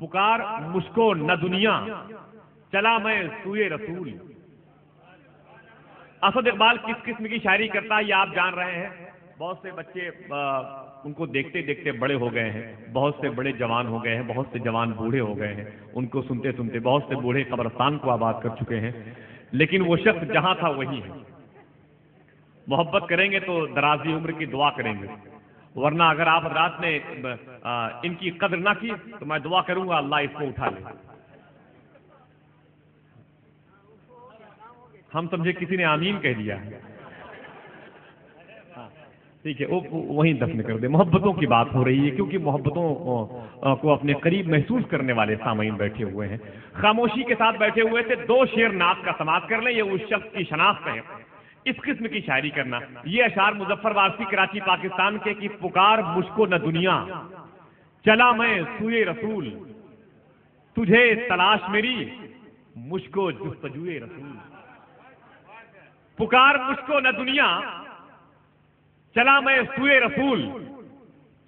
پکار مجھ کو نہ دنیا، چلا میں سوئے رسول۔ اسد اقبال کس قسم کی شاعری کرتا ہے یہ آپ جان رہے ہیں۔ بہت سے بچے ان کو دیکھتے دیکھتے بڑے ہو گئے ہیں، بہت سے بڑے جوان ہو گئے ہیں، بہت سے جوان بوڑھے ہو گئے ہیں، ان کو سنتے سنتے بہت سے بوڑھے قبرستان کو آباد کر چکے ہیں، لیکن وہ شخص جہاں تھا وہی ہے۔ محبت کریں گے تو درازی عمر کی دعا کریں گے، ورنہ اگر آپ حضرات نے ان کی قدر نہ کی تو میں دعا کروں گا اللہ اس کو اٹھا لے۔ ہم سمجھے کسی نے آمین کہہ دیا ہے، ٹھیک ہے، وہیں دفن کر دے۔ محبتوں کی بات ہو رہی ہے کیونکہ محبتوں کو اپنے قریب محسوس کرنے والے سامعین بیٹھے ہوئے ہیں، خاموشی کے ساتھ بیٹھے ہوئے تھے۔ دو شعر نعت کا سماعت کر لیں، یہ اس شخص کی شناخت ہے۔ اس قسم کی شاعری کرنا، یہ اشعار مظفر وارسی کراچی پاکستان کے کہ پکار مجھ کو نہ دنیا، چلا میں سوئے رسول، تجھے تلاش میری، مجھ کو جستجوئے رسول۔ پکار مجھ کو نہ دنیا، چلا میں سوئے رسول،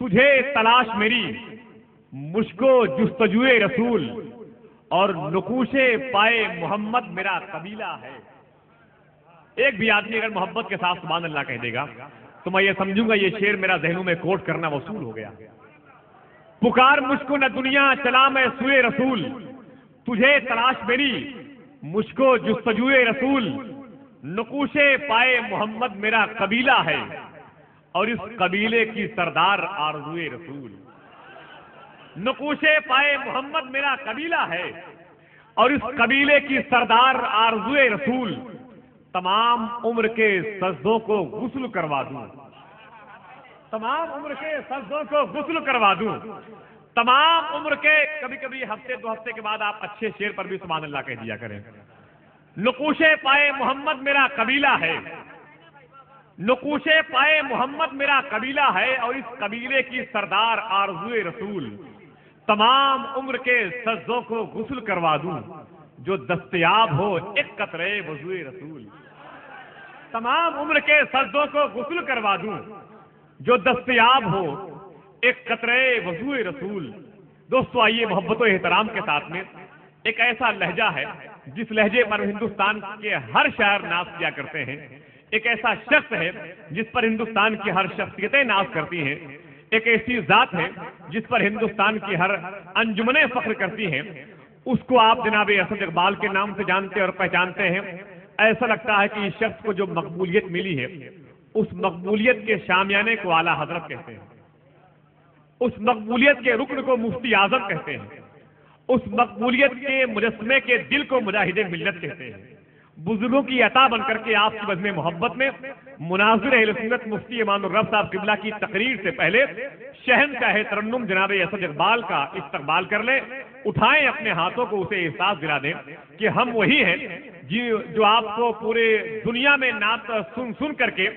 تجھے تلاش میری، مجھ کو جستجوئے رسول، اور نقوش پائے محمد میرا قبیلہ ہے۔ ایک بھی آدمی اگر محبت کے ساتھ سبحان اللہ کہہ دے گا تو میں یہ سمجھوں گا یہ شعر میرا ذہنوں میں کوٹ کرنا وصول ہو گیا۔ پکار مجھ کو نہ دنیا، چلا میں سوئے رسول، تجھے تلاش میری، مجھ کو جستجوئے رسول، نقوش پائے محمد میرا قبیلہ ہے، اور اس قبیلے کی سردار آرزوئے رسول۔ نقوش پائے محمد میرا قبیلہ ہے، اور اس قبیلے کی سردار آرزوئے رسول، تمام عمر کے سجدوں کو غسل کروا دوں، تمام عمر کے سجدوں کو غسل کروا دوں، تمام عمر کے، کبھی کبھی ہفتے دو ہفتے کے بعد آپ اچھے شعر پر بھی سبحان اللہ کہہ دیا کریں۔ نقوش پائے محمد میرا قبیلہ ہے، نقوش پائے محمد میرا قبیلہ ہے، اور اس قبیلے کی سردار آرزوئے رسول، تمام عمر کے سجدوں کو غسل کروا دوں، جو دستیاب ہو ایک قطرے وضوئے رسول۔ تمام عمر کے سجدوں کو غسل کروا دوں، جو دستیاب ہو ایک قطرے وضوئے رسول۔ دوستو آئیے محبت و احترام کے ساتھ میں ایک ایسا لہجہ ہے جس لہجے پر ہندوستان کے ہر شاعر ناز کیا کرتے ہیں، ایک ایسا شخص ہے جس پر ہندوستان کی ہر شخصیتیں ناز کرتی ہیں، ایک ایسی ذات ہے جس پر ہندوستان کی ہر انجمنیں فخر کرتی ہیں، اس کو آپ جناب اسد اقبال کے نام سے جانتے اور پہچانتے ہیں۔ ایسا لگتا ہے کہ اس شخص کو جو مقبولیت ملی ہے اس مقبولیت کے شامیانے کو اعلیٰ حضرت کہتے ہیں، اس مقبولیت کے رکن کو مفتی اعظم کہتے ہیں، اس مقبولیت کے مجسمے کے دل کو مجاہد ملت کہتے ہیں۔ بزرگوں کی عطا بن کر کے آپ کی بزم محبت میں مناظر اہل سنت مفتی امان الرب صاحب قبلہ کی تقریر سے پہلے شہنشاہ ترنم جناب اسد اقبال کا استقبال کر لیں، اٹھائیں اپنے ہاتھوں کو، اسے احساس دلا دیں کہ ہم وہی ہیں جو آپ کو پورے دنیا میں نعت سن سن کر کے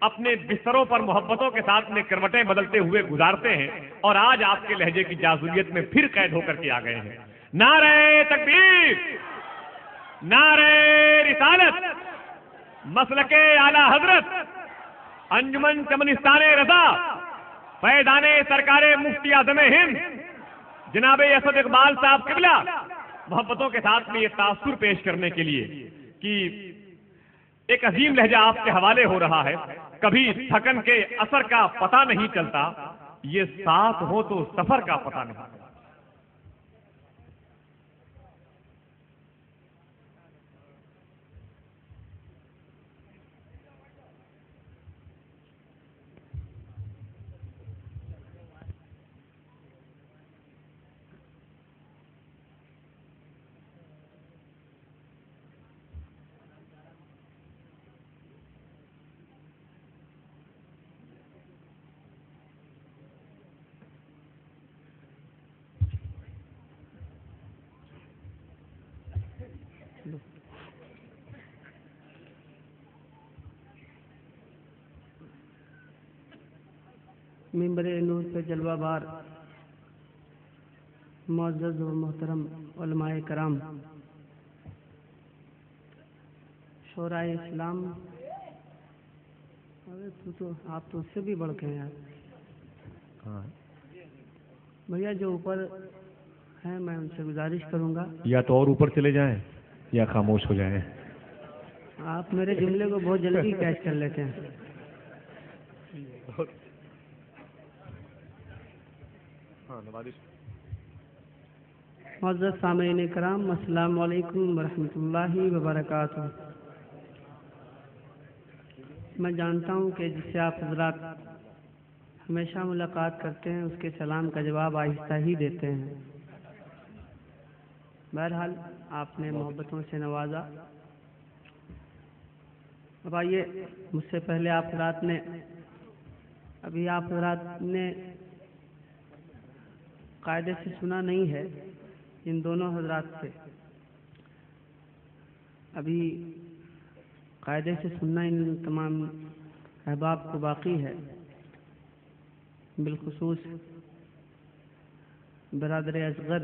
اپنے بستروں پر محبتوں کے ساتھ میں کروٹیں بدلتے ہوئے گزارتے ہیں، اور آج آپ کے لہجے کی جاذوریت میں پھر قید ہو کر کے آ گئے ہیں۔ نعرہ تکبیر، نعرہ رسالت، مسلک اعلیٰ حضرت، انجمن چمنستان رضا، فیضان سرکار مفتی اعظم ہند جناب اسد اقبال صاحب قبلہ محبتوں کے ساتھ میں یہ تاثر پیش کرنے کے لیے کہ ایک عظیم لہجہ آپ کے حوالے ہو رہا ہے۔ کبھی تھکن کے اثر کا پتہ نہیں چلتا، یہ ساتھ ہو تو سفر کا پتہ نہیں چلتا۔ منبر نور پہ جلوہ بار معزز و محترم علماء کرام، شورائے اسلام، آپ تو اس سے بھی بڑھ کے ہیں یار بھیا، جو اوپر ہے میں ان سے گزارش کروں گا یا تو اور اوپر چلے جائیں یا خاموش ہو جائیں. آپ میرے جملے کو بہت جلدی کیچ کر لیتے ہیں. معزز سامعین کرام، السلام علیکم ورحمۃ اللہ وبرکاتہ. میں جانتا ہوں کہ جس سے آپ حضرات ہمیشہ ملاقات کرتے ہیں اس کے سلام کا جواب آہستہ ہی دیتے ہیں. بہرحال آپ نے محبتوں سے نوازا. اب آئیے، مجھ سے پہلے آپ حضرات نے قاعدے سے سنا نہیں ہے ان دونوں حضرات سے. ابھی قاعدے سے سننا ان تمام احباب کو باقی ہے، بالخصوص برادر اصغر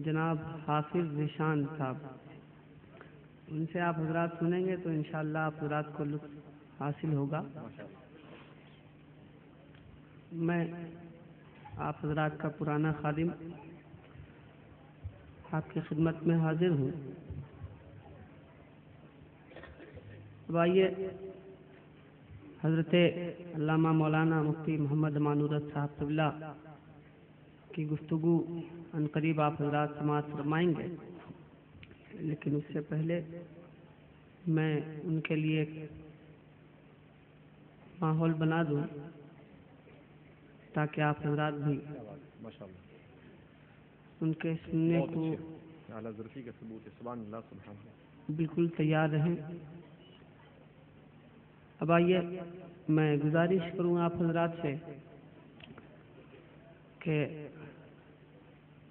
جناب حافظ ذیشان صاحب. ان سے آپ حضرات سنیں گے تو انشاءاللہ آپ حضرات کو لطف حاصل ہوگا. میں آپ حضرات کا پرانا خادم آپ کی خدمت میں حاضر ہوں. اب آئیے، حضرت علامہ مولانا مفتی محمد مانورت صاحب قبلہ کی گفتگو عنقریب آپ حضرات سماعت فرمائیں گے، لیکن اس سے پہلے میں ان کے لیے ماحول بنا دوں تاکہ آپ حضرات بھی ان کے سننے کو بالکل تیار رہیں. اب آئیے، میں گزارش کروں آپ حضرات سے کہ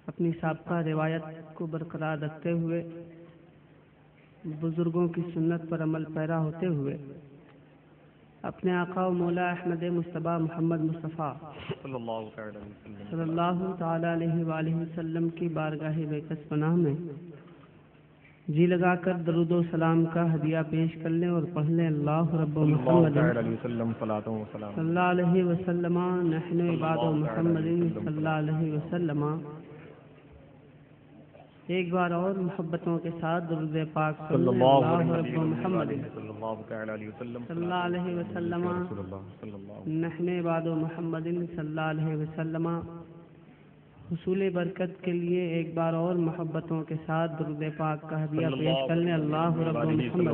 اپنی سابقہ روایت کو برقرار رکھتے ہوئے، بزرگوں کی سنت پر عمل پیرا ہوتے ہوئے، اپنے آقا و مولا احمد مصطفیٰ محمد مصطفیٰ صلی اللہ تعالی علیہ وآلہ وسلم کی بارگاہ بیکس پناہ میں جی لگا کر درود و سلام کا ہدیہ پیش کر لیں اور پڑھ لیں: اللہ رب محمد صلی اللہ علیہ وسلم نحن عباد محمد صلی اللہ علیہ وسلم. ایک بار اور محبتوں کے ساتھ درود پاک صلی اللہ رب محمد صلی اللہ علیہ وسلم نحن عباد محمد صلی اللہ علیہ وسلم. حصول برکت کے لیے ایک بار اور محبتوں کے ساتھ درود پاک کا ہدیہ پیش کر لیں: اللہ رب محمد صلی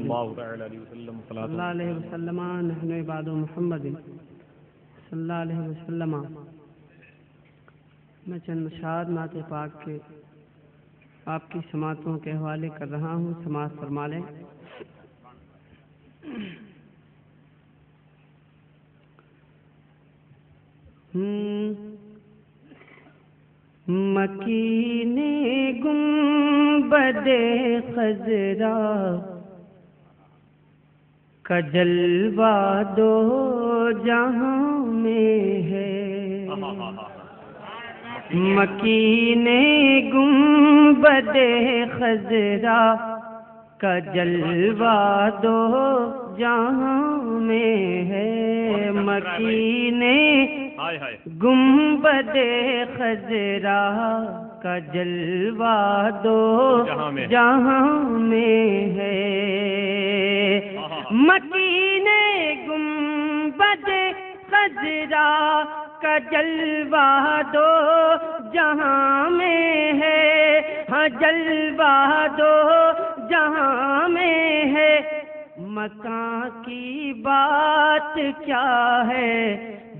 اللہ علیہ وسلم نحن عباد محمد صلی اللہ علیہ وسلم. میں چند اشعار نعت پاک کے آپ کی سماعتوں کے حوالے کر رہا ہوں، سماعت فرما لیں. مکین گنبد خضرا کا جلوہ دو جہاں میں ہے. مکین گنبد خضرا کا جلوہ دو جہاں میں ہے. مکین گنبد خضرا کا جلوہ دو جہاں میں ہے. مکین گنبد خضرا کا جلوہ دو جہاں میں ہے. ہاں جلوہ دو جہاں میں ہے. مکان کی بات کیا ہے،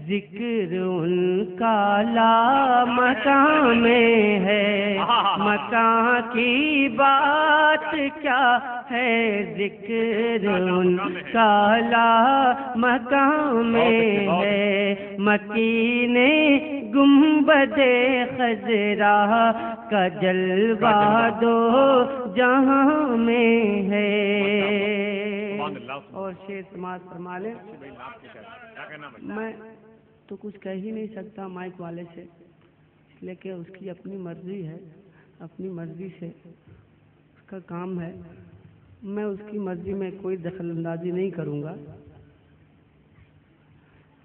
ذکر ان کا لا مکان میں ہے. مکان کی بات کیا ہے، ذکر ان کا لا مکان میں ہے. مکین گنبد خضرا کا جلوہ دو جہاں میں ہے. اور شعر سماعت فرما لیں. میں تو کچھ کہہ ہی نہیں سکتا مائک والے سے، اس لیے کہ اس کی اپنی مرضی ہے، اپنی مرضی سے اس کا کام ہے. میں اس کی مرضی میں کوئی دخل اندازی نہیں کروں گا.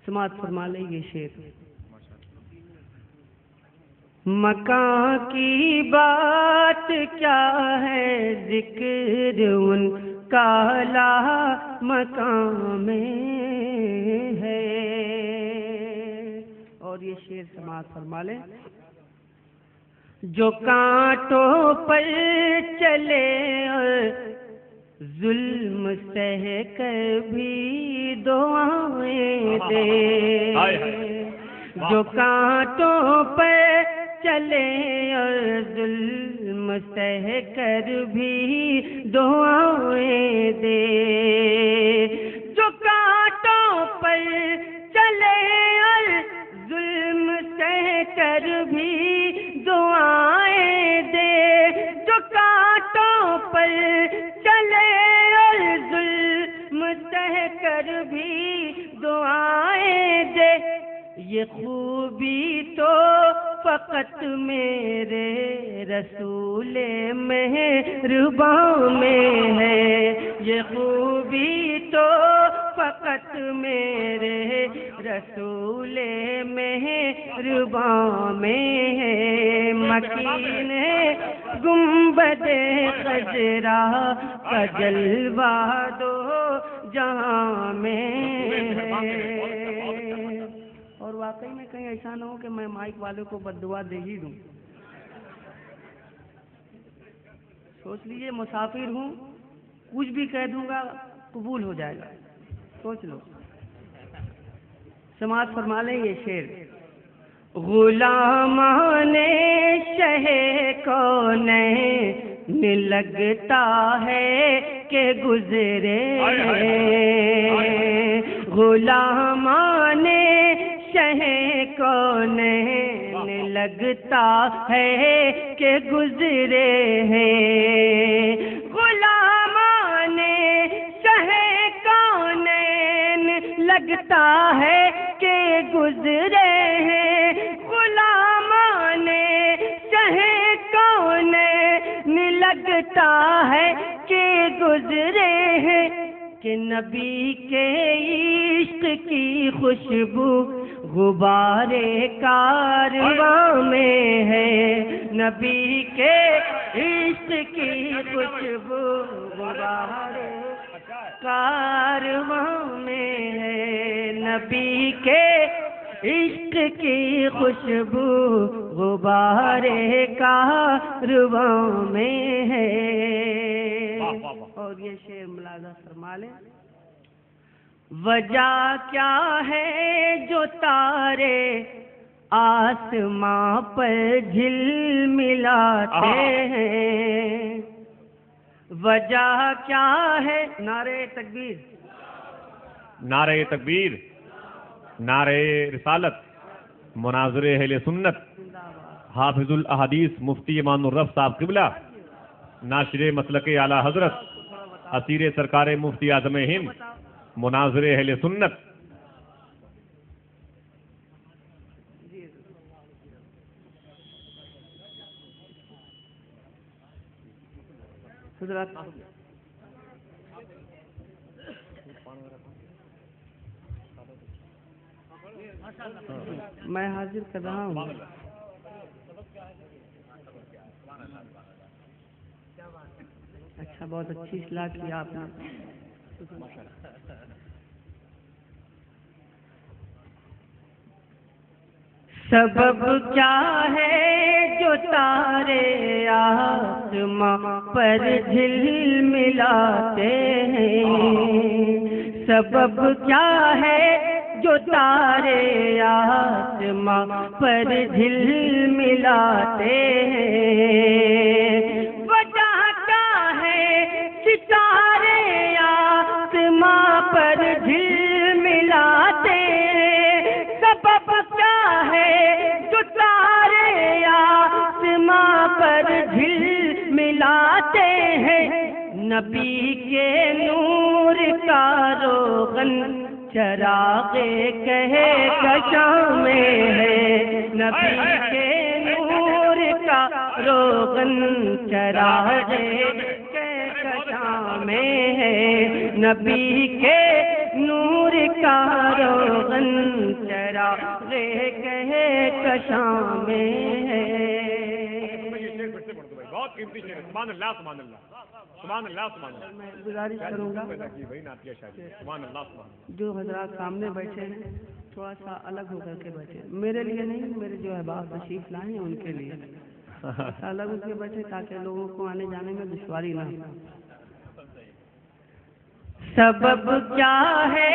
سماعت فرما لیں یہ شعر. مکان کی بات کیا ہے ذکر ان کا لا مکان میں ہے. اور یہ شعر سماعت فرما لیں. جو کانٹوں پر چلے اور ظلم سہ کر بھی دعائیں دے. جو کانٹوں پر چلے اور ظلم سہ کر بھی دعائیں دے. جو کانٹوں پر چلے اور ظلم سہ کر بھی دعائیں دے. جو کانٹوں پر چلے اور ظلم سہ کر بھی دعائیں دے. یہ خوبی تو فقط میرے رسول مہرباں میں ہے. یہ خوبی تو فقط میرے رسول مہرباں میں ہے. مکین گنبد خضرا کا جلوہ دو جہاں میں ہے. اور واقعی میں کہیں ایسا نہ ہو کہ میں مائک والے کو بددعا دے ہی دوں. سوچ لیجئے مسافر ہوں, کچھ بھی کہہ دوں گا قبول ہو جائے گا. سوچ لو. سماعت فرما لیں یہ شعر. غلامان شہ کونین لگتا ہے کہ گزرے. غلامان شہ کونین لگتا ہے کہ گزرے ہیں. غلامان شہ کونین لگتا ہے کہ گزرے ہیں. غلامان شہ کونین لگتا ہے کہ گزرے ہیں. کہ نبی کے عشق کی خوشبو غبار کارواں میں ہے. نبی کے عشق کی خوشبو غبار کارواں میں ہے. نبی کے عشق کی خوشبو غبار کارواں میں ہے. اور یہ شعر ملاحظہ فرما لیں. وجہ کیا ہے جو تارے آسماں پر جھلملاتے ہیں. وجہ کیا ہے. نعرہ تکبیر, نعرہ تکبیر, نعرہ رسالت, مناظر اہل سنت, حافظ الاحادیث مفتی امان الرف صاحب قبلہ, ناشر مسلک اعلیٰ حضرت, اسیر سرکار مفتی اعظم ہند, مناظر اہل سنت. حضرات میں حاضر کر رہا ہوں. اچھا, بہت اچھی اصلاح کی آپ نے. سبب کیا ہے جو تارے آسماں پر جھلملاتے ہیں. سبب کیا ہے جو تارے آسماں پر جھلملاتے ہیں. وجہ کیا ہے ستارے آسماں پر جھلملاتے ہیں. سبب کیا ہے جو تارے آسماں پر جھلملاتے ہیں. نبی کے نور کا روغن چراغ کہکشاں میں ہے. نبی کے نور کا روغن چراغ کہکشاں میں ہے. نبی کے نور کا روغن چراغ کہکشاں میں ہے. بہت قیمتی شعر ہے. سبحان اللہ سبحان اللہ سبحان اللہ سبحان اللہ. میں گزارش کروں گا سبحان اللہ سبحان اللہ. جو حضرات سامنے بیٹھے ہیں تھوڑا سا الگ ہو کر کے بیٹھے, میرے لیے نہیں, میرے جو احباب تشریف لائے ہیں ان کے لیے الگ ہو کے بیٹھے تاکہ لوگوں کو آنے جانے میں دشواری نہ ہو. سبب کیا ہے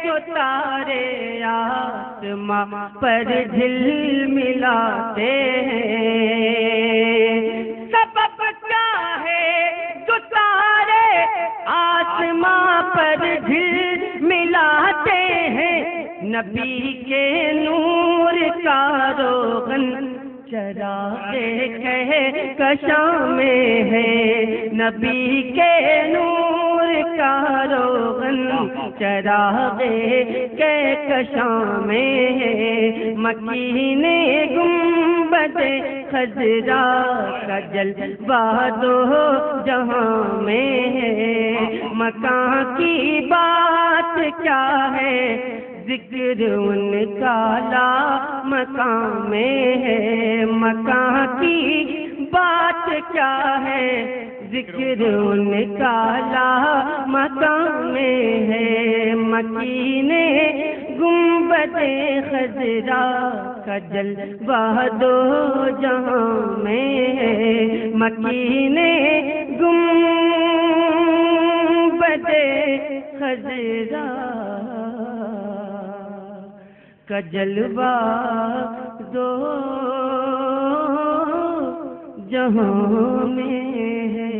جو تارے آسماں پر جھل ملاتے ہیں, سبب کیا ہے جو تارے آسماں پر جھل ملاتے ہیں, نبی کے نور کا روغن چراغ کہکشاں میں ہے, نبی کے نور کا روغن چراغ کہکشاں میں ہے, مکین گنبد خضرا کا جلوہ دو جہاں میں ہے, مکان کی بات کیا ہے ذکر ان کا لا مقام میں ہے, مکان کی بات کیا ہے ذکر ان کا لا مقام میں ہے, مکین گنبد خضرا کا جلوہ دو جہاں میں ہے, مکین گنبد خضرا کا جلوہ دو جہاں میں ہے.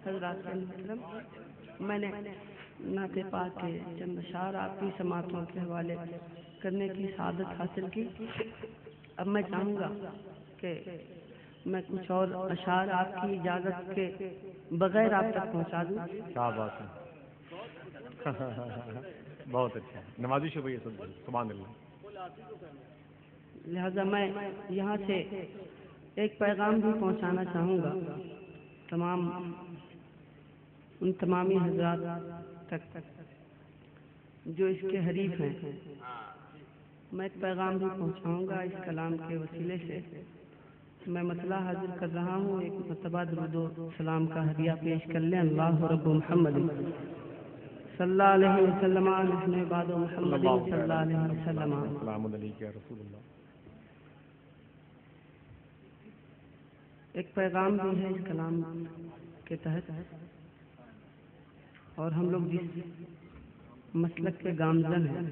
حضرات میں نے نعت پاک کے چند اشعار آپ کی سماعتوں کے حوالے کرنے کی سعادت حاصل کی. اب میں چاہوں گا کہ میں کچھ اور اشعار آپ کی اجازت کے بغیر آپ تک پہنچا دوں. کیا بات ہے, بہت اچھا, نوازش ہوئی ہے. سبحان اللہ. لہذا میں یہاں سے ایک پیغام بھی پہنچانا چاہوں گا تمام ان تمامی حضرات تک جو اس کے حریف ہیں. میں ایک پیغام بھی پہنچاؤں گا اس کلام کے وسیلے سے. میں مسئلہ حاضر کر رہا ہوں, ایک مرتبہ درود و سلام کا ہدیہ پیش کر لیں. اللہ رب محمد صلی اللہ علیہ وسلم, نحن عباد محمد صلی اللہ علیہ وسلم. السلام علیکم یا رسول اللہ. ایک پیغام بھی ہے اس کلام کے تحت, اور ہم لوگ جس مسلک کے گامزن ہیں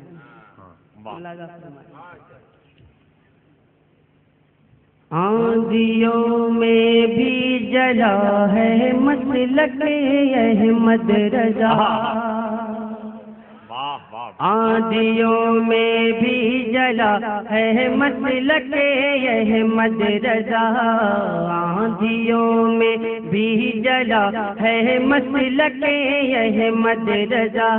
آندھیوں میں بھی جلا ہے مسلک احمد رضا, آندھیوں میں بھی جلا ہے مسلک احمد رضا, آندھیوں میں بھی جلا ہے مسلک احمد رضا,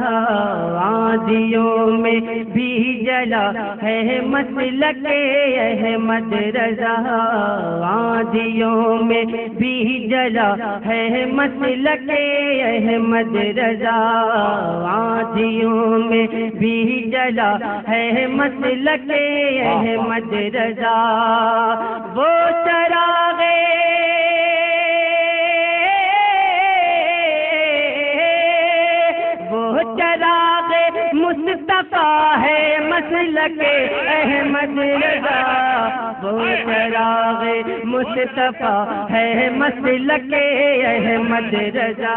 آندھیوں میں بھی جلا ہے مسلک احمد رضا, آندھیوں میں بھی جلا ہے مسلک احمد رضا, آندھیوں میں بھی جلا ہے مسلک احمد رضا. وہ چراغ مصطفیٰ ہے مسلک احمد رضا, وہ چراغ مصطفیٰ ہے مسلک احمد رضا,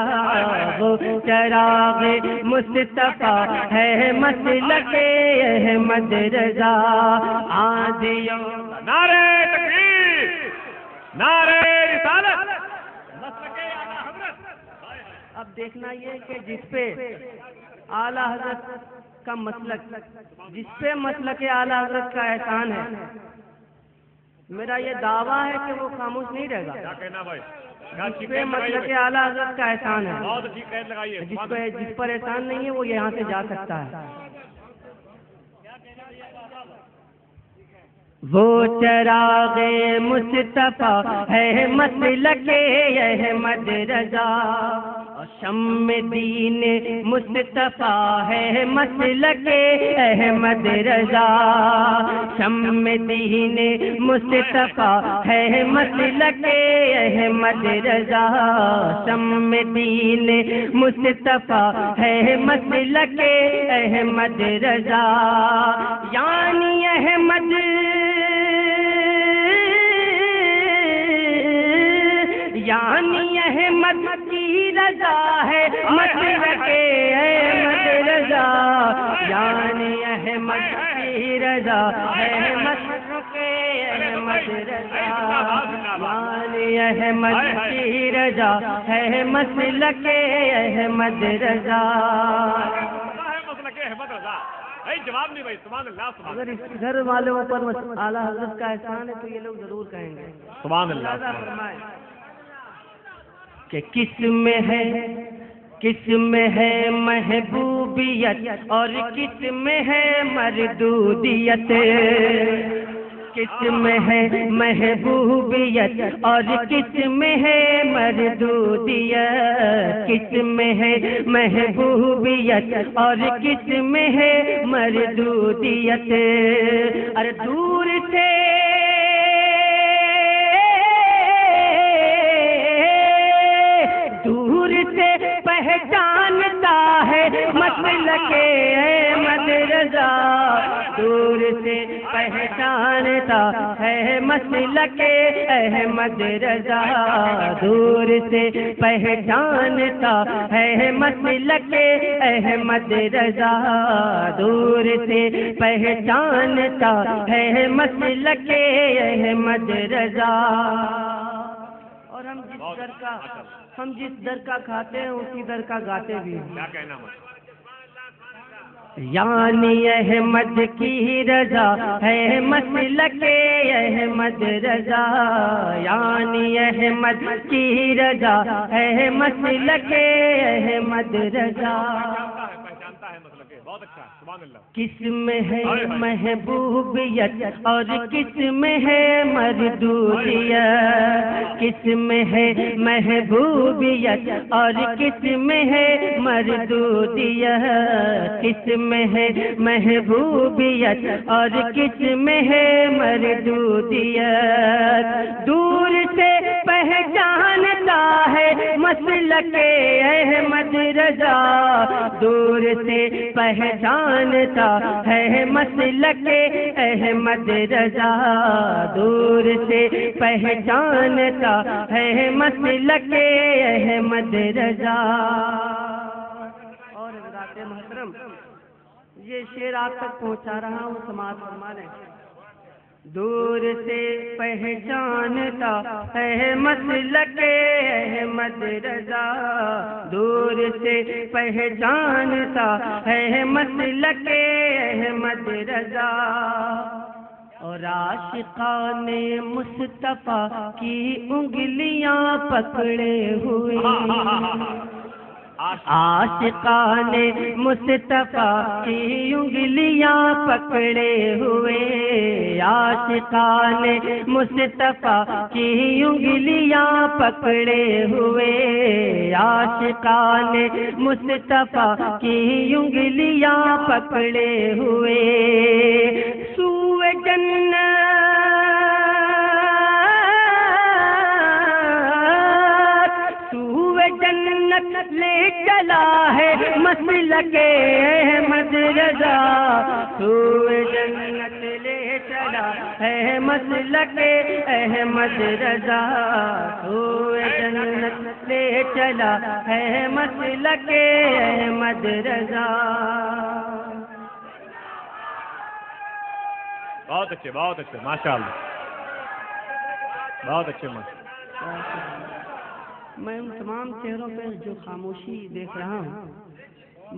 وہ چراغ مصطفیٰ ہے مسلک احمد رضا. آندھیوں نعرہ تکبیر, نعرہ رسالت. اب دیکھنا یہ کہ جس پہ اعلیٰ حضرت کا مسلک, جس پہ مسلک اعلیٰ حضرت کا احسان ہے, میرا یہ دعویٰ ہے کہ وہ خاموش نہیں رہے گا. کیا کہنا بھائی, جس پہ مسلک اعلیٰ حضرت کا احسان ہے, بہت اچھی قید لگائیے. جس پر احسان نہیں ہے وہ یہاں سے جا سکتا ہے. وہ چراغ مصطفیٰ ہے مسلک احمد رضا, شم دین مصطفیٰ ہے مسلک احمد رضا، شم دین مصطفیٰ ہے مسلک احمد رضا، شم دین مصطفیٰ ہے مسلک احمد رضا، یعنی احمد یعنی احمد کی رضا ہے مسلک احمد رضا، یعنی احمد کی رضا ہے مسلک احمد رضا، یعنی احمد کی رضا ہے مسلک احمد رضا۔ جواب نہیں بھائی، سبحان اللہ سبحان اگر اس گھر والوں پر اعلیٰ حضرت کا احسان ہے تو یہ لوگ ضرور کہیں گے سبحان اللہ۔ فرمائے کہ کس میں ہے محبوبیت اور کس میں ہے مردودیت، کس میں ہے محبوبیت اور کس میں ہے مردودیت، کس میں ہے محبوبیت اور کس میں ہے مردودیت، ارے دور سے پہچانتا ہے مسلک احمد رضا، دور سے پہچانتا ہے مسلک احمد رضا، دور سے پہچانتا ہے مسلک احمد رضا، دور سے پہچانتا ہے مسلک احمد رضا۔ اور ہم جس در کا کھاتے ہیں اسی در کا گاتے بھی ہیں۔ کیا کہنا مطلب؟ یعنی احمد کی رضا ہے مسلک احمد رضا، یعنی احمد کی رضا ہے مسلک احمد رضا، بہت اچھا سبحان اللہ۔ کس میں ہے محبوبیت اور کس میں ہے مردودیت، کس میں ہے محبوبیت اور کس میں ہے مردودیت، کس میں ہے محبوبیت اور کس میں ہے مردودیت، دور سے پہچانتا ہے مسلک احمد رضا، دور سے پہچانتا ہے مسلک احمد رضا، دور سے پہچانتا ہے مسلک احمد رضا۔ اور حضرات محترم یہ شعر آپ تک پہنچا رہا ہوں، سماعت فرما لیں۔ دور سے پہچانتا ہے مسلک احمد رضا، دور سے پہچانتا ہے مسلک احمد رضا، اور عاشقان مصطفیٰ کی انگلیاں پکڑے ہوئے، عاشقان مصطفیٰ کی انگلیاں پکڑے ہوئے، عاشقان مصطفیٰ کی انگلیاں پکڑے ہوئے، عاشقان مصطفیٰ کی انگلیاں پکڑے ہوئے، سوئے جنت لے چلا ہے مسلک احمد رضا، سوئے جنت لے چلا ہے مسلک احمد رضا، سوئے جنت لے چلا ہے مسلک احمد رضا۔ بہت اچھے ماشاء اللہ، بہت اچھے میں ان تمام چہروں پہ جو خاموشی دیکھ رہا ہوں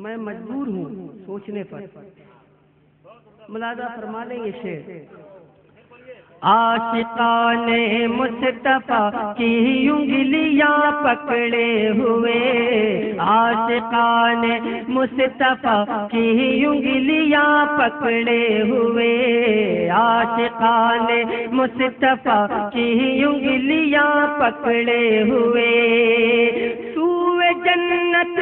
میں مجبور ہوں سوچنے پر، ملاحظہ فرما لیں یہ شعر۔ عاشقان مصطفیٰ کی انگلیاں پکڑے ہوئے، عاشقان مصطفیٰ کی انگلیاں پکڑے ہوئے، عاشقان مصطفیٰ کی انگلیاں پکڑے ہوئے، سوئے جنت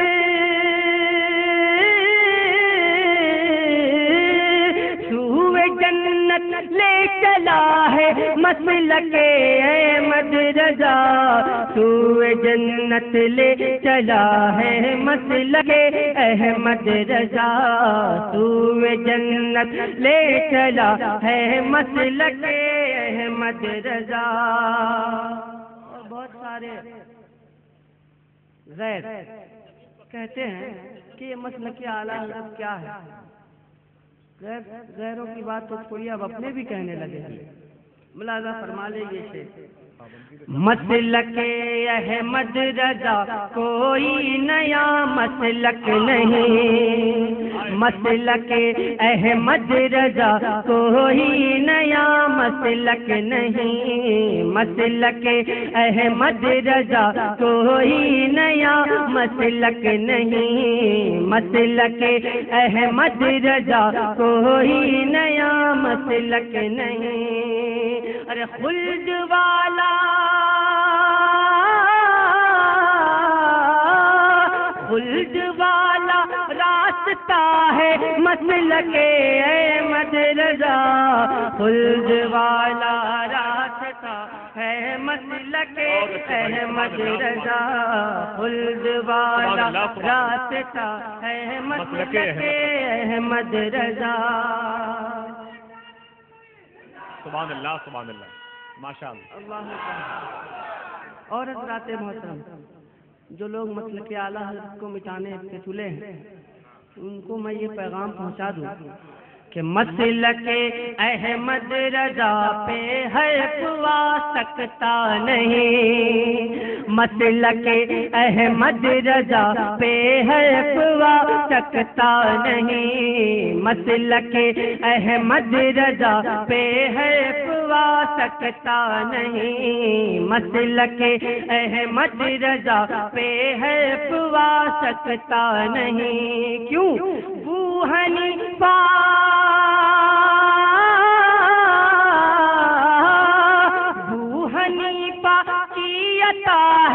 لے چلا ہے مسلک احمد رضا، سوئے جنت لے چلا ہے مسلک احمد رضا، سوئے جنت لے چلا ہے مسلک احمد رضا۔ اور بہت سارے غیر کہتے ہیں کہ یہ مسلک اعلیٰ حضرت کیا ہے؟ غیروں کی بات تو چھوڑیے، اب اپنے بھی کہنے لگے ہیں۔ ملاحظہ فرما لیجیے شیخ، مسلک احمد رضا کوئی نیا مسلک نہیں، مسلک احمد رضا کوئی نیا مسلک نہیں، مسلک احمد رضا کوئی نیا مسلک نہیں، مسلک احمد رضا کوئی نیا مسلک نہیں۔ ارے خلد والا، خلد والا راستہ ہے مسلک احمد رضا، خلد والا راستہ ہے مسلک احمد رضا، خلد والا راستہ ہے مسلک احمد رضا۔ سبحان اللہ سبحان اللہ، ماشاء اللہ۔ اور حضرات محترم، جو لوگ مسلک اعلیٰ حضرت کو مٹانے سے تلے ہیں، ان کو میں یہ پیغام پہنچا دوں کہ مسلک احمد رضا پہ حرف آ سکتا نہیں، مسلک احمد رضا پہ حرف آ سکتا نہیں، مسلک احمد رضا پہ حرف آ سکتا نہیں، مسلک احمد رضا پہ حرف آ سکتا نہیں۔ کیوں؟ ابو حنیفہ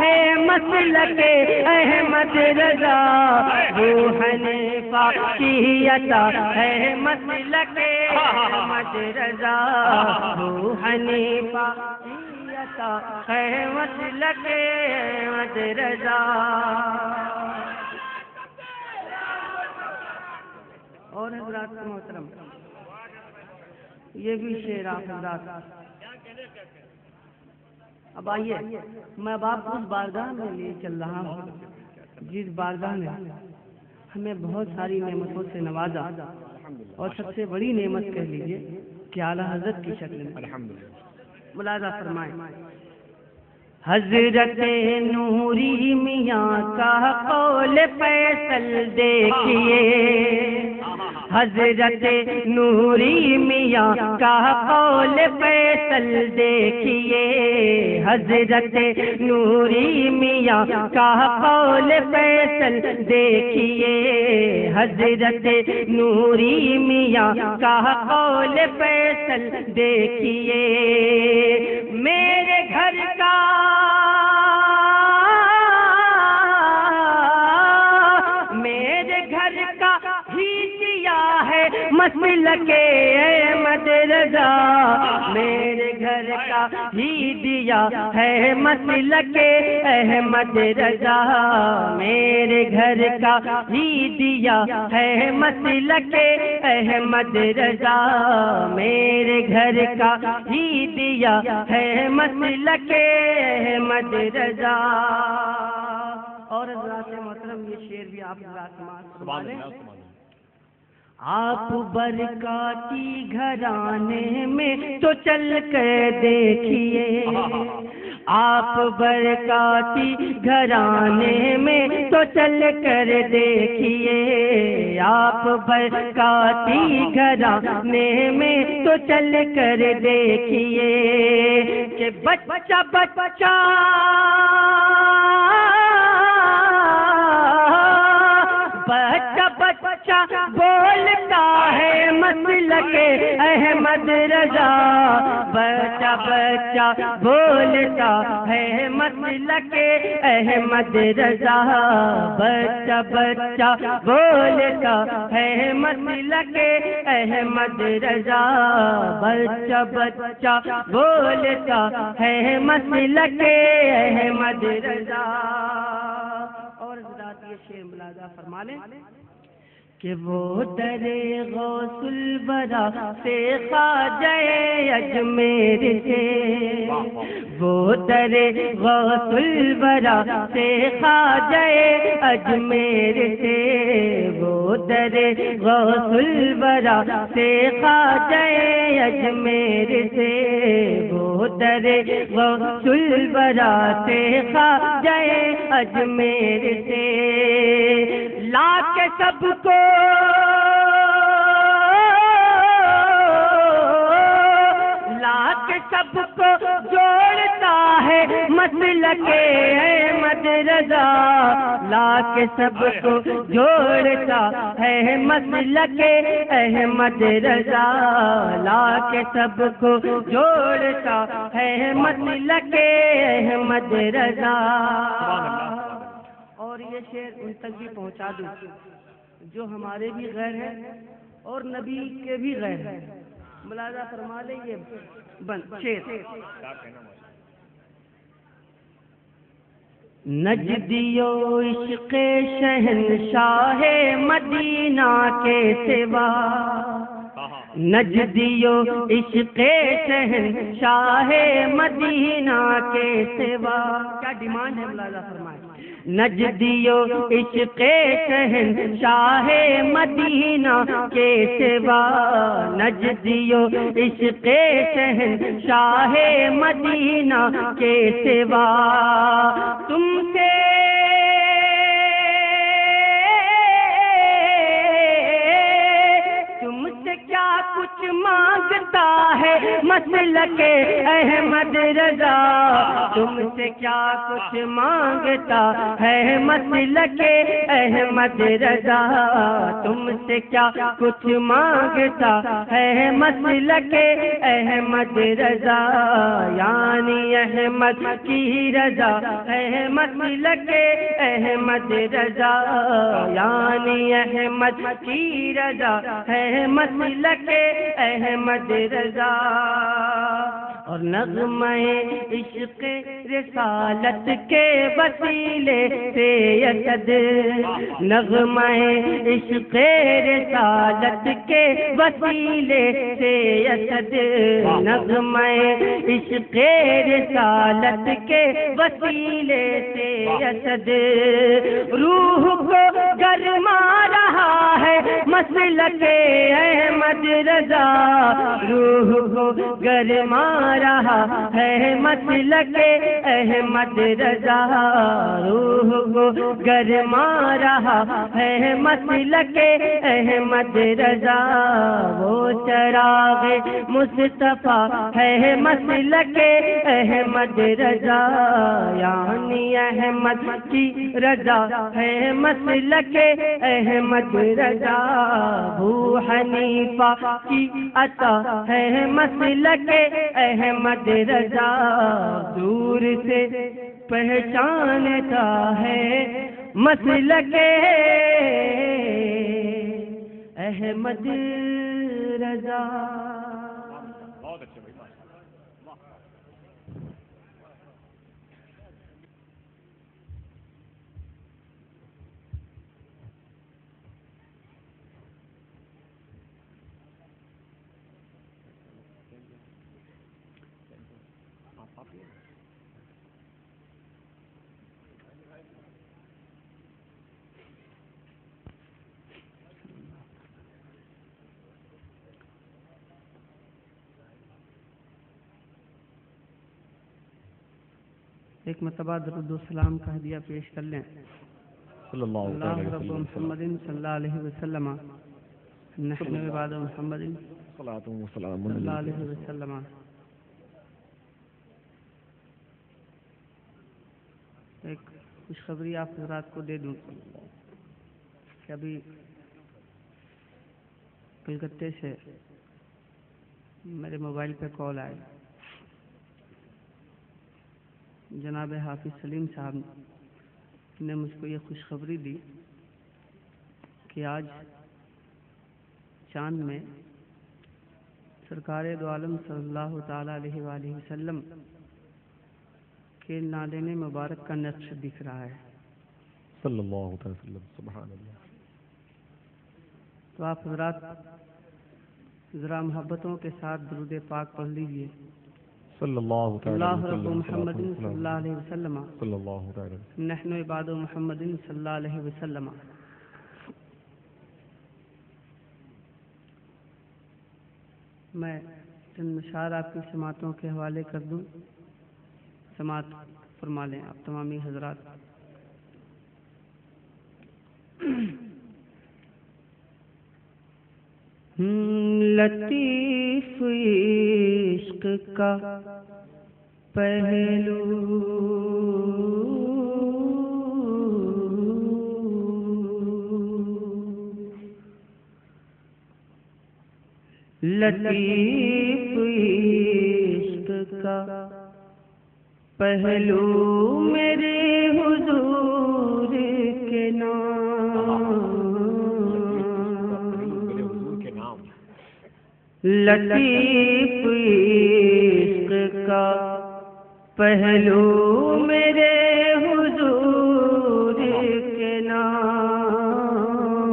ہے مسلک احمد رضا، ابو حنیفہ کی عطا ہے مسلک احمد رضا، ابو حنیفہ کی عطا ہے مسلک احمد رضا۔ اور حضرات محترم، یہ بھی شعر آپ حضرات، اب آئیے میں اب آپ کو اس بارگاہ میں لیے چل رہا ہوں جس بارگاہ نے ہمیں بہت ساری نعمتوں سے نوازا، اور سب سے بڑی نعمت کہہ لیجیے کہ اعلیٰ حضرت کی شکل میں۔ ملاحظہ فرمائیں، حضرت نوری میاں کا قول فیصل دیکھیے، حضرت نوری میاں کا قول فیصل دیکھیے، حضرت نوری میاں کا قول فیصل دیکھیے، حضرت نوری میاں کا قول فیصل دیکھیے، میرے گھر کا مسلک احمد رضا، میرے گھر کا ہی دیا ہے مسلک احمد رضا، میرے گھر کا ہی دیا ہے مسلک احمد رضا، میرے گھر کا ہی دیا ہے مسلک احمد رضا۔ اور حضرات محترم، یہ شعر بھی آپ حضرات سماعت کریں۔ آپ برکاتی گھرانے میں تو چل کر دیکھیے، آپ برکاتی گھرانے میں تو چل کر دیکھیے، آپ برکاتی گھرانے میں تو چل کر دیکھیے، کہ بچہ بچہ بچہ بچہ بولتا ہے مسلک احمد رضا، بچہ بچہ بولتا ہے مسلک احمد رضا، بچہ بچہ بولتا ہے مسلک احمد رضا، بچہ بچہ بولتا ہے مسلک احمد رضا۔ اور حضرات یہ شعر ملاحظہ فرما لیں کہ وہ در غوث الورا سے خواجہ اجمیر سے، وہ در غوث الورا سے خواجہ اجمیر سے، وہ در غوث الورا سے خواجہ اجمیر سے، وہ در غوث الورا سے خواجہ اجمیر سے، لا کے سب کو سب کو جوڑتا ہے مسلک احمد رضا، لا کے سب کو جوڑتا ہے مسلک احمد رضا، لا کے سب کو جوڑتا ہے مسلک احمد رضا۔ اور یہ شعر ان تک بھی پہنچا دوں جو ہمارے بھی غیر ہیں اور نبی کے بھی غیر ہیں، ملاحظہ فرما لیں یہ شعر۔ نجدیو عشق شہنشاہ مدینہ کے سوا، نجدیو عشق شہنشاہ مدینہ کے سوا، کیا ڈیمانڈ ہے ملاحظہ فرمائیں، نجدیو عشق شہنشاہ مدینہ کے سوا، نجدیو عشق شہنشاہ مدینہ کے سوا، تم سے کیا کچھ مانگتا ہے مسلک احمد رضا، تم سے کیا کچھ مانگتا ہے مسلک احمد رضا، تم سے کیا کچھ مانگتا ہے مسلک احمد رضا، یعنی احمد کی رضا ہے مسلک احمد رضا، یعنی احمد کی رضا ہے مسلک احمد رضا۔ اور نغمہ عشق رسالت کے وسیلے سے اسد، نغمہ عشق رسالت کے وسیلے سے اسد، نغمہ عشق رسالت کے وسیلے سے اسد، روح کو گرما رہا ہے مسلک احمد رضا، روح کو گرما رہا ہے مسلک احمد رضا، روح کو گرما رہا ہے مسلک احمد رضا، وہ چراغ مصطفیٰ ہے مسلک احمد رضا، یعنی احمد کی رضا ہے مسلک احمد رضا، ابو حنیفہ کی عطا ہے مسلک احمد رضا، دور سے پہچانتا ہے مسلک احمد رضا۔ بہت اچھے بھائی، ایک مرتبہ درود و سلام کا ہدیہ پیش کر لیں۔ صلی اللہ رب محمد صلی اللہ علیہ وسلم، نحن عباد محمد صلی اللہ علیہ وسلم۔ ایک خوشخبری آپ حضرات کو دے دوں کہ ابھی کلکتے سے میرے موبائل پہ کال آئی، جناب حافظ سلیم صاحب نے مجھ کو یہ خوشخبری دی کہ آج چاند میں سرکار دو عالم صلی اللہ تعالیٰ علیہ وآلہ وسلم کے نالین مبارک کا نقش دکھ رہا ہے صلی اللہ علیہ وسلم۔ سبحان اللہ۔ تو آپ حضرات ذرا محبتوں کے ساتھ درود پاک پڑھ لیجئے۔ صلی اللہ اللہ رب محمد صلی اللہ علیہ وسلم، صلی اللہ علیہ وسلم، نحن عباد محمد صلی اللہ علیہ وسلم۔ میں چند اشعار آپ کی سماعتوں کے حوالے کر دوں، سماعت فرما لیں آپ تمامی حضرات۔ لطیف عشق کا پہلو لطیف عشق کا پہلو میرے حضور کے نام، لطیف عشق کا پہلو میرے حضور کے نام،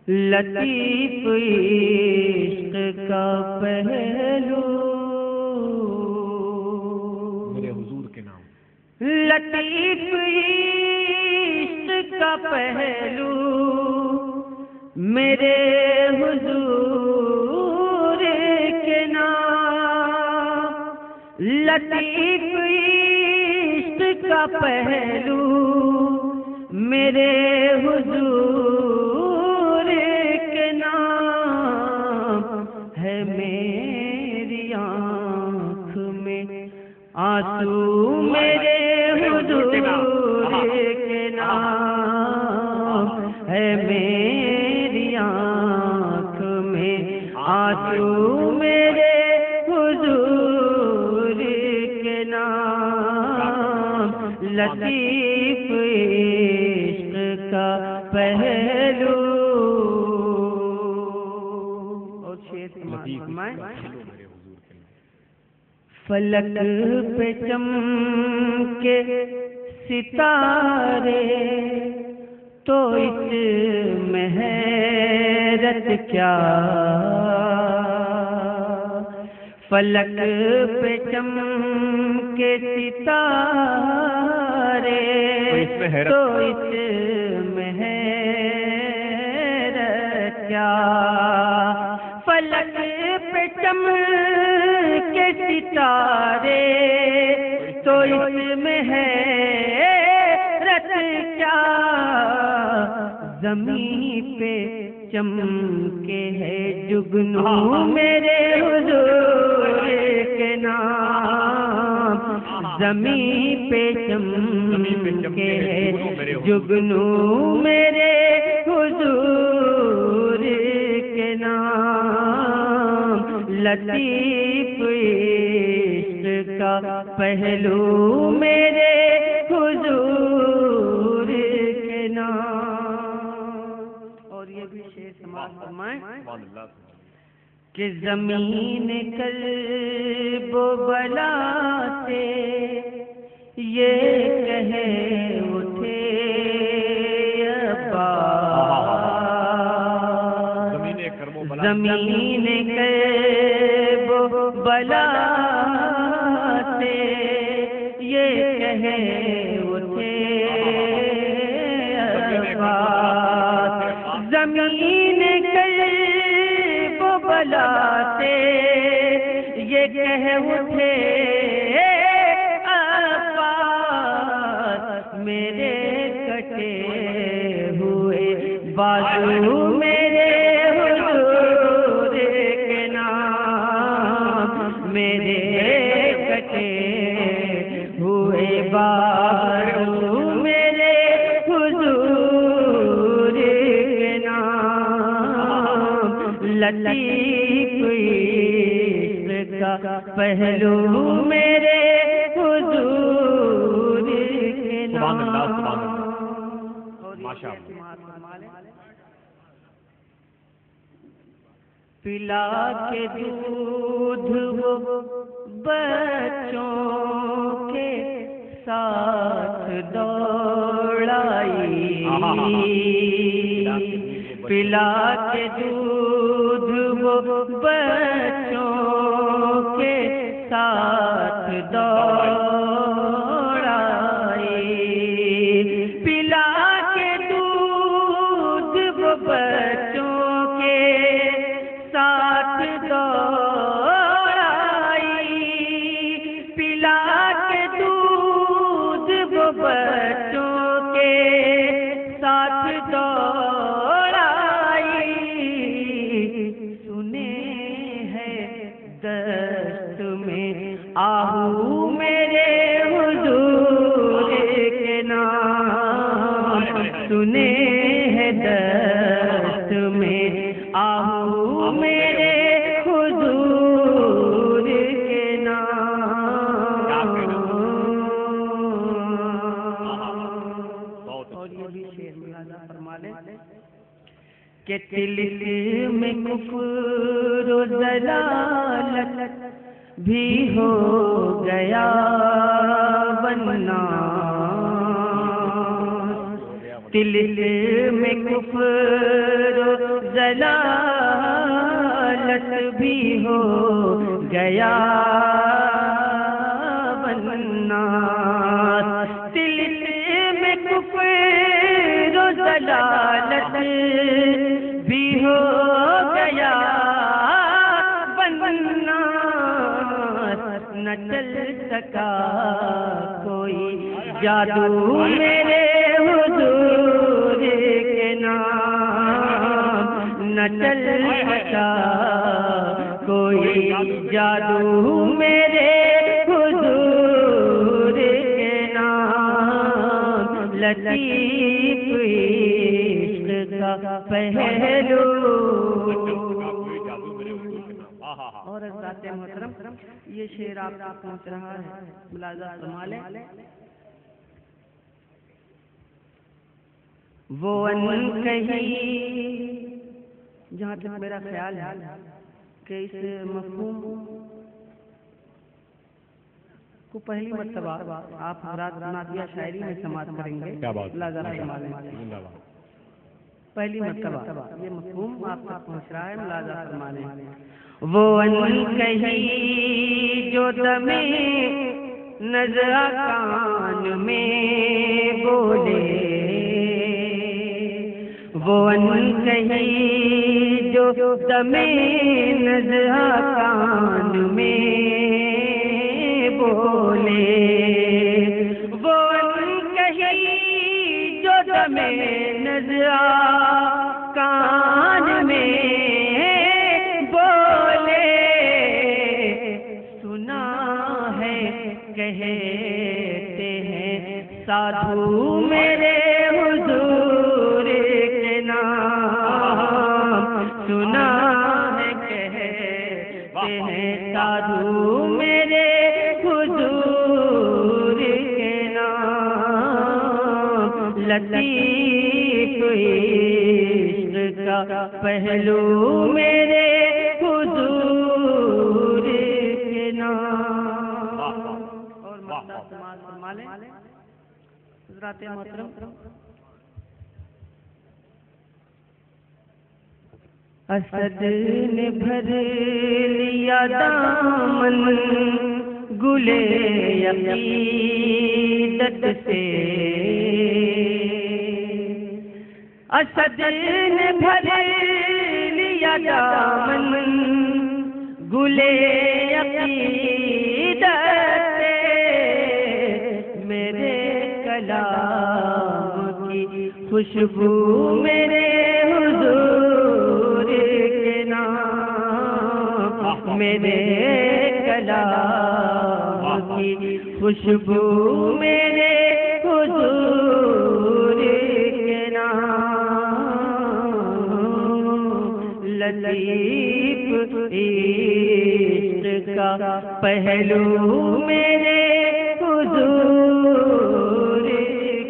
لطیف عشق کا پہلو میرے حضور کے نام، لطیف عشق کا پہلو میرے حضور کے نام، لطیف عشق کا پہلو میرے حضور کے نام ہے، میری آنکھ میں آنسو میرے حضور کے نام ہے، میری آنکھ میں آنسو میرے حضور کے نام، لطیف عشق کا پہلو۔ اور شعر سماعت فرمائیں۔ فلک پہ چمکے ستارے تو اس میں حیرت کیا، فلک پہ چمکے ستارے تو اس میں حیرت کیا، فلک پہ چمکے ستارے تو اس میں حیرت کیا، زمین پہ چمکے ہے جگنو میرے حضور کے نام، زمین پہ چمکے ہے جگنو میرے حضور کے نام، لطیف عشق کا پہلو میرے حضور کے نام۔ اور یہ بھی شعر سماعت فرمائیں کہ زمین قلب و بلا سے یہ کہے اٹھے عباس، زمین قلب و بلا سے یہ کہے اٹھے عباس، زمین قلب و بلا سے یہ کہہ اٹھے عباس، میرے کٹے ہوئے بازو میرے حضور کے نام، میرے کٹے ہوئے بازو میرے حضور کے نام، لطیف عشق کا پہلو میرے حضور کے نام. سبحان اللہ سبحان اللہ ماشاء اللہ. پلا کے دودھ وہ بچوں کے ساتھ دوڑائی. پلا کے دودھ وہ بچوں کے ساتھ دوڑائی. پلا کے دودھ وہ بچوں کے ساتھ دوڑائی. پلا کے دودھ وہ بچوں کے ساتھ دوڑائی. سنے ہیں دست میں آہو میرے حضور کے نام. سنے ہیں دست میں آہو میرے حضور کے نام. اور یہ بھی شعر ملاحظہ فرما لیں کہ دل میں کفر و ضلالت بھی ہو گیا بننا. دل میں کفر و ضلالت بھی ہو گیا بننا. دل میں کفر و ضلالت بھی ہو گیا بننا. نہ چل سکا کوئی جادو میرے حضور کے نام. نہ چل سکا کوئی جادو میرے حضور کے نام. لطیف عشق کا پہلو. اور حضرات محترم یہ شعر آپ تک پہنچ رہا ہے ملاحظہ فرما لیں. وہ انکہی جہاں تک میرا خیال ہے کہ اس مفہوم کو پہلی مرتبہ آپ حضرات نعتیہ شاعری میں سماعت کریں گے. ملاحظہ فرما لیں پہلی مرتبہ یہ مفہوم آپ تک پہنچ رہا ہے. ملاحظہ فرما لیں. وہ انکہی جو دمِ نزع کان میں بولے. وہ انکہی جو دمِ نزع کان میں بولے. وہ انکہی جو دمِ نزع کان میں کہتے ہیں سادھو میرے حضور کے نام. سنا ہے کہتے ہیں سادھو میرے حضور کے نام. لطیف عشق کا پہلو میرے حضور کے نام. حضرات محترم اسد نے بھر لیا دامن گلے عقیدت سے. اسد نے بھر لیا دامن گلے عقیدت سے. میرے کلام کی خوشبو میرے حضور کے نام. میرے کلام کی خوشبو میرے حضور کے نام. لطیف لطیف عشق کا پہلو میرے حضور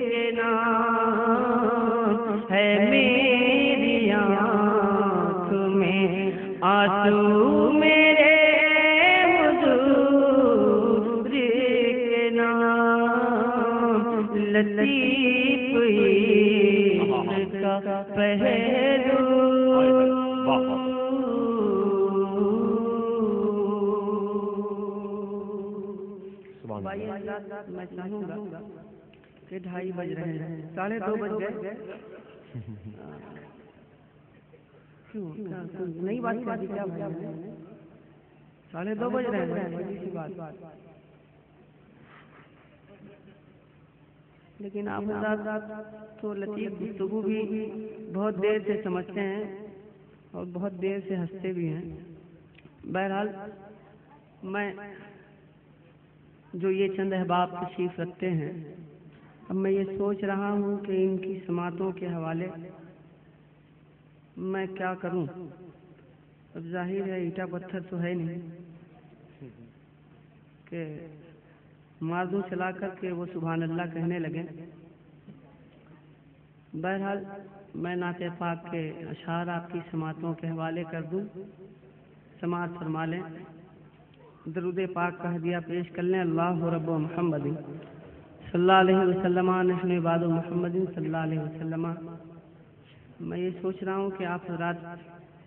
کے نام ہے، میری آنکھ میں آنسو میرے حضور کے نام، لطیف عشق کا پہلو۔ میں چاہوں گا کہ 2:30 بج رہے ہیں، 2:30 بج گئے، کیوں نئی بات کیا تھی؟ کیا 2:30 بج رہے ہیں، بڑی سی بات۔ لیکن آپ حضرات تو لطیف گفتگو بھی بہت دیر سے سمجھتے ہیں اور بہت دیر سے ہنستے بھی ہیں۔ بہرحال میں جو یہ چند احباب تشریف رکھتے ہیں، اب میں یہ سوچ رہا ہوں کہ ان کی سماعتوں کے حوالے میں کیا کروں۔ اب ظاہر ہے اینٹا پتھر تو ہے نہیں کہ مار دوں چلا کر کے وہ سبحان اللہ کہنے لگے۔ بہرحال میں نعت پاک کے اشعار آپ کی سماعتوں کے حوالے کر دوں، سماعت فرما لیں، درود پاک کا ہدیہ پیش کر لیں۔ اللہ رب محمد صلی اللہ علیہ وسلم، نحن عباد محمد صلی اللہ علیہ وسلم۔ میں یہ سوچ رہا ہوں کہ آپ حضرات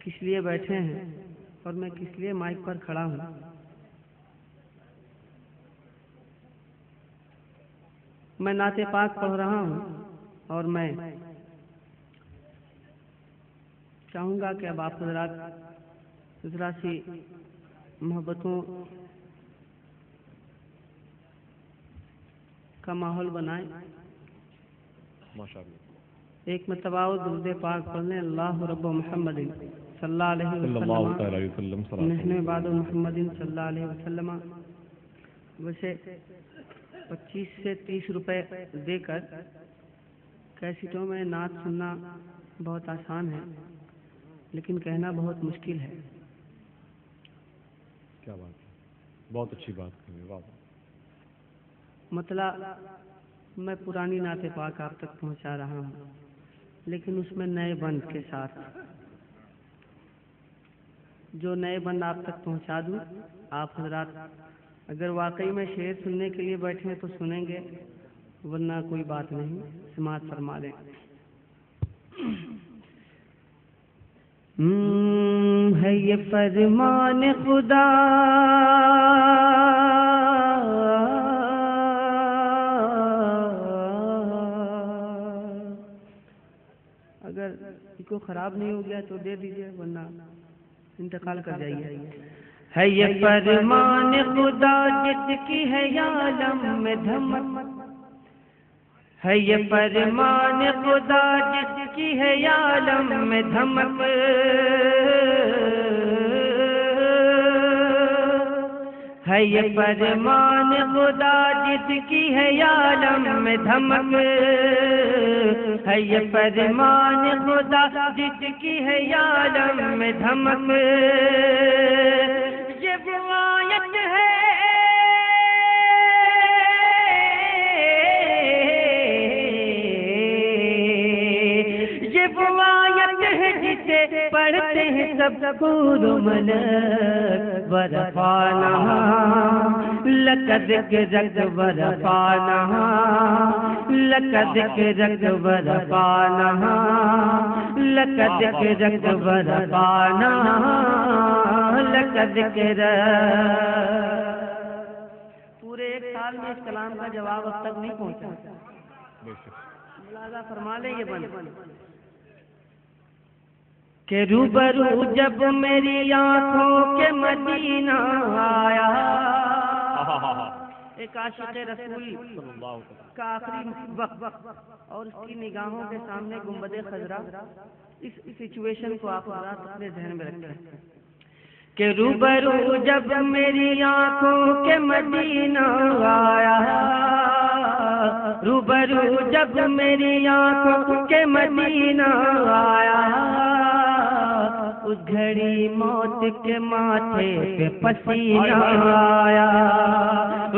کس لیے بیٹھے ہیں اور میں کس لیے مائک پر کھڑا ہوں۔ میں نعت پاک پڑھ رہا ہوں اور میں چاہوں گا کہ اب آپ حضرات ذرا سی محبتوں کا ماحول بنائیں۔ ایک مرتبہ درود پاک پڑھنے، اللہ رب محمد صلی اللہ علیہ وسلم، نحن عباد محمد صلی اللہ علیہ وسلم۔ ویسے 25 سے 30 روپے دے کر کیسٹوں میں نعت سننا بہت آسان ہے، لیکن کہنا بہت مشکل ہے۔ کیا بات ہے، بہت اچھی بات کہی، واہ۔ مطلب میں پرانی نعت پاک آپ تک پہنچا رہا ہوں، لیکن اس میں نئے بند کے ساتھ، جو نئے بند آپ تک پہنچا دوں۔ آپ حضرات اگر واقعی میں شعر سننے کے لیے بیٹھے ہیں تو سنیں گے، ورنہ کوئی بات نہیں، سماعت فرما لیں۔ ہے یہ فرمان خدا اگر کو خراب نہیں ہو گیا تو دے دیجئے، ورنہ انتقال کر جائیے۔ ہے یہ فرمان خدا جس کی ہے عالم میں دھمک، ہے یہ فرمان خدا جس کی ہے عالم میں دھمک، ہے یہ فرمان خدا جس کی ہے عالم میں دھمک، ہے یہ فرمان خدا جس کی ہے عالم میں دھمک، یہ وہ آیت ہے جسے پڑھتے ہیں سب خور ملک، ورفعنا لک ذکرک ورفعنا لک ذکرک ورفعنا لک ذکرک ورفعنا لک ذکرک۔ پورے 1 سال میں اس کلام کا جواب اب تک نہیں پہنچا، ملاحظہ فرما لیں یہ بند کہ روبرو جب میری آنکھوں کے مدینہ آیا، ایک عاشق رسول کا آخری وقت اور اس کی نگاہوں کے سامنے گنبد خضرا، اس سچویشن کو آپ اپنے ذہن میں رکھیں کہ روبرو جب میری آنکھوں کے مدینہ آیا، روبرو جب میری آنکھوں کے مدینہ آیا، اس گھڑی موت کے ماتھے پہ پسینہ آیا،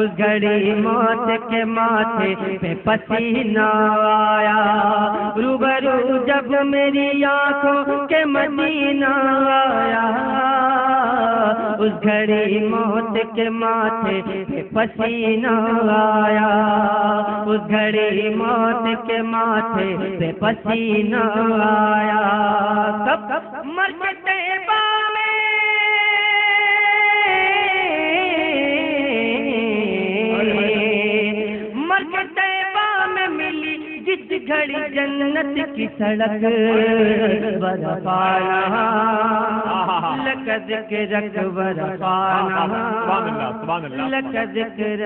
اس گھڑی موت کے ماتھے پہ پسینہ آیا، روبرو جب میری آنکھوں کے مدینہ آیا، اس گھڑی موت کے ماتھے پہ پسینہ آیا، اس گھڑی موت کے ماتھے پہ پسینہ آیا، کب مرتے جس گھڑی جنت کی سڑک برفانا لک ذکر برفانا لک ذکر،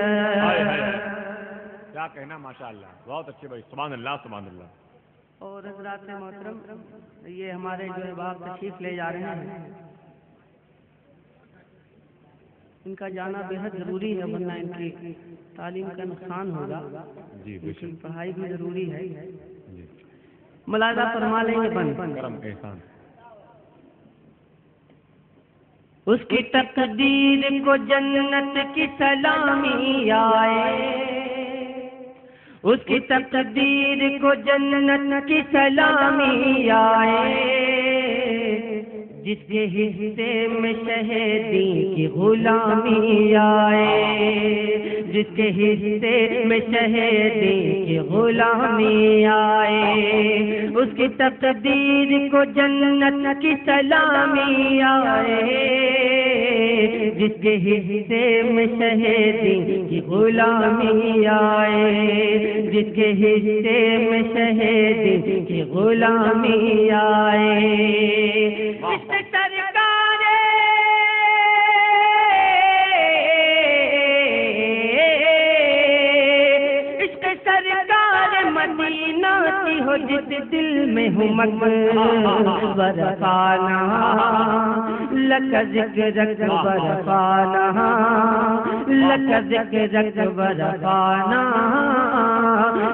کیا کہنا، ماشاء اللہ، بہت اچھے بھائی، سبحان اللہ سبحان اللہ۔ اور حضرات محترم، یہ ہمارے جو احباب تشریف لے جا رہے ہیں، ان کا جانا بے حد ضروری ہے، ورنہ ان کی تعلیم کا نقصان ہوگا، جی ان کی پڑھائی بھی ضروری ہے۔ جی، ملاحظہ فرما لیں گے بند کرم احسان۔ اس کی تقدیر کو جنت کی سلامی آئے، اس کی تقدیر کو جنت کی سلامی آئے، جس کے حصے میں شہیدی کی غلامی آئے، جس کے حصے میں شہیدی کی غلامی آئے، اس کی تقدیر کو جنت کی سلامی آئے، جس کے حصے میں شہیدی کی غلامی آئے، جس کے حصے میں شہیدی کی غلامی آئے، مدینہ کی ہو جس دل میں ہو برفانا لک ذکر برفانا لک ذکر برفانا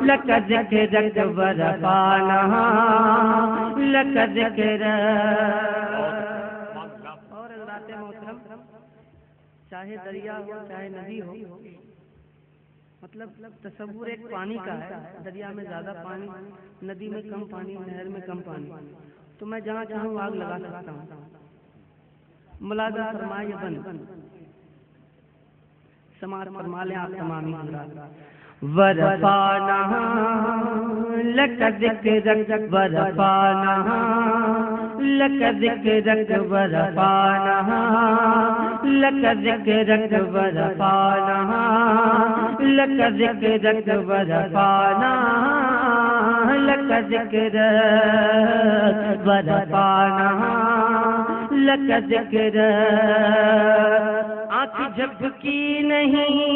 لک ذکر برفانا لک ذکر۔ اور حضرات محترم، چاہے دریا ہو چاہے ندی ہو، مطلب تصور ایک پانی کا ہے، دریا میں زیادہ پانی، ندی میں کم پانی، نہر میں کم پانی، تو میں جہاں چاہوں آگ لگا سکتا ہوں۔ ملاحظہ فرمائے بند، سماعت فرما لیں آپ تمامی حضرات۔ ورفانا لک ذکر ورفانا لک ذکر ورفانا لک ذکر ورفانا لک ذکر ورفانا لک ذکر ورفانا لک ذکر۔ آنکھ جھپکی نہیں،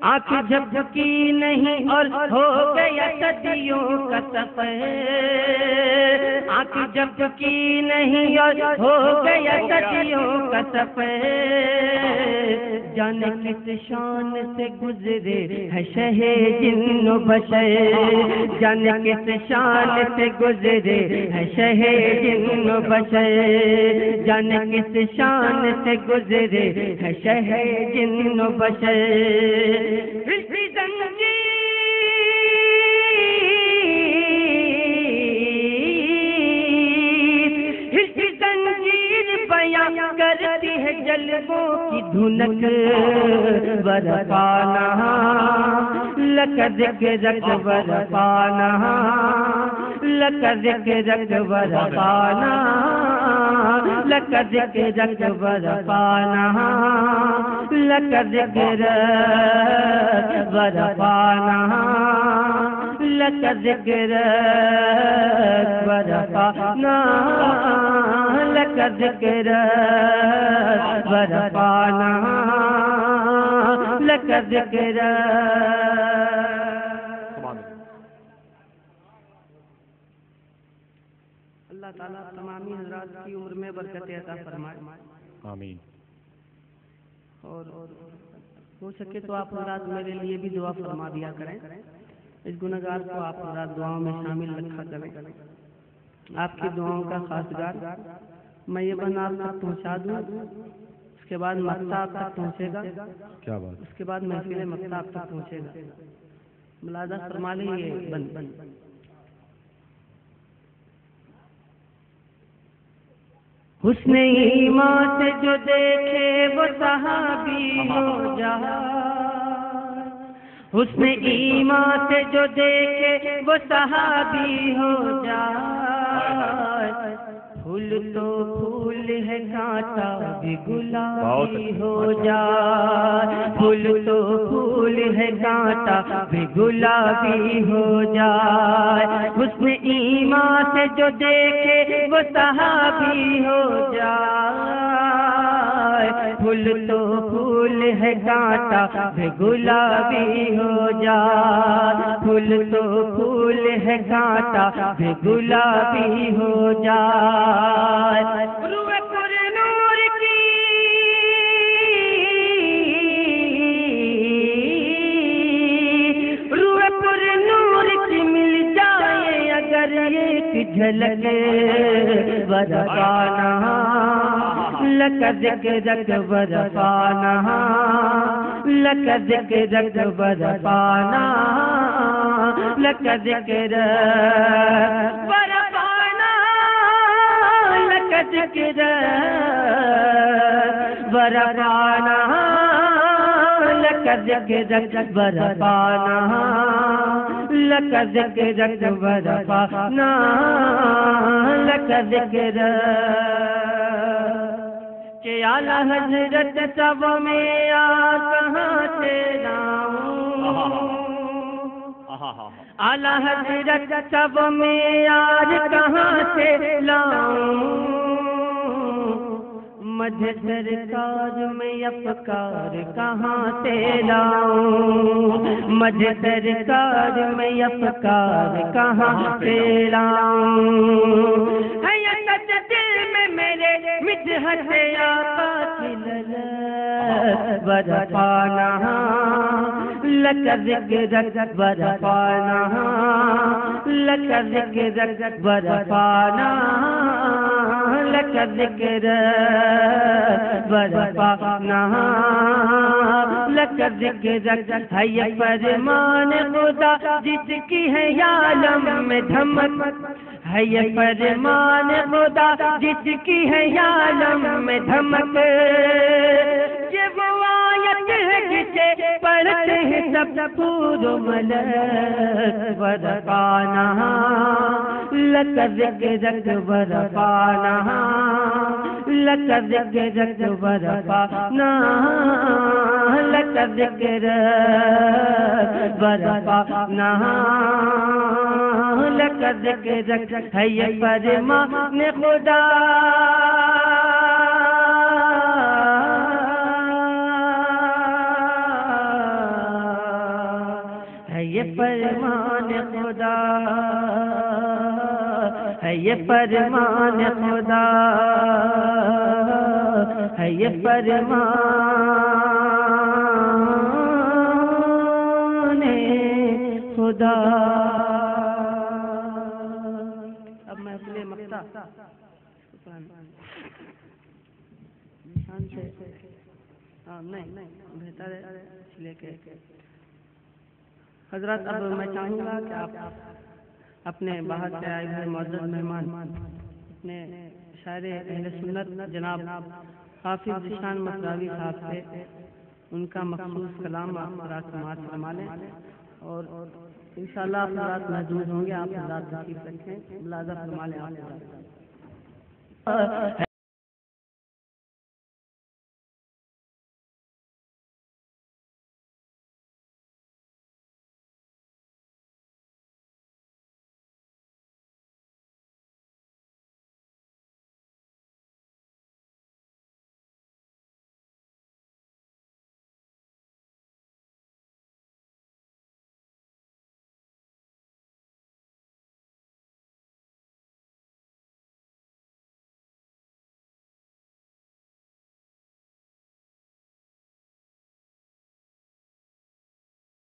آنکھ جھپکی نہیں اور ہو گیا صدیوں کا سفر، آنکھ جھپکی نہیں اور ہو گیا صدیوں کا سفر، جانے کس شان سے گزرے ہے شہ جن و بشر، جانے کس شان سے گزرے ہے شہ جن و بشر، جانے کس شان سے گزرے ہے شہ جن و بشر، اسی زنجیر بیان کرتی ہے جلووں کی دھنک، برفانا لک ذکر برفانا لک ذکر برفانا لک ذکر برفانا لک ذکر برفانا لک ذکر برفانا لک ذکر برفانا لک ذکر۔ اللہ تعالیٰ تمامی حضرات کی عمر میں برکت عطا فرمائے، آمین۔ اور ہو سکے تو آپ حضرات میرے لیے بھی دعا فرما دیا کریں، اس گنہگار کو آپ حضرات دعاؤں میں شامل رکھا کریں. آپ کی دعاؤں کا خاصگار میں یہ بنا آپ تک پہنچا دوں، اس کے بعد مقطع آپ تک پہنچے گا. کیا بات. اس کے بعد محفل مقطع آپ تک پہنچے گا. ملاحظہ فرما لیں یہ بند. حسن ایمان سے جو دیکھے وہ صحابی ہو جائے. حسن ایمان سے جو دیکھے وہ صحابی ہو جائے. پھول تو پھول ہے کانٹا بھی گلابی ہو جائے. پھول تو پھول ہے کانٹا بھی گلابی ہو جائے. حسن ایمان سے جو دیکھے وہ صحابی ہو جائے. پھول تو پھول ہے کانٹا بھی گلابی ہو جائے. پھول تو پھول ہے کانٹا بھی گلابی ہو جائے. روح پر نور کی روح پر نور کی مل جائے اگر ایک جھلک ورفانا لک ذکرک ورفانا لک ذکرک ورفانا لک ذکرک ورفانا لک ذکرک ورفانا لک ذکرک ورفانا لک ذکرک ورفانا لک ذکرک. کہ اعلیٰ حضرت سب میں کہاں سے لاؤں. اعلیٰ حضرت سب میں یار کہاں سے لاؤں. مجھ سرکار میں افکار کہاں سے لاؤں. مجھ سرکار میں افکار کہاں سے لاؤں. ہے یہ سچ دل میں میرے مدحت آقا کی لذت ورفانا لک ذکرک ورفانا لک ذکرک ورفانا لک ذکرک ورفانا لک ذکرک. ہے یہ فرمان خدا جس کی ہے عالم میں دھمک. ہے یہ فرمان خدا جس کی ہے عالم میں دھمک. یہ وہ آیت ہے جسے پڑھتے ہیں سب پور ملک ورفانا لک ذکرک ورفانا لک ذکرک ورفانا لک ذکرک ورفانا لک ذکرک. ہے یہ فرمان خدا ہے یہ فرمان خدا ہے یہ فرمان خدا ہے یہ فرمان خدا. اب میں اپنے مقطع نہیں بہتر ہے لے کے. حضرات اب میں چاہوں گا کہ آپ اپنے باہر سے آئے ہوئے معزز مہمان اپنے شاعر اہل سنت جناب حافظ ذیشان مصراوی صاحب سے ان کا مخصوص کلام آپ حضرات سماعت فرما لیں. اور انشاءاللہ آپ حضرات محظوظ ہوں گے. آپ حضرات تشریف رکھیں. ملاحظہ فرما لیں. آپ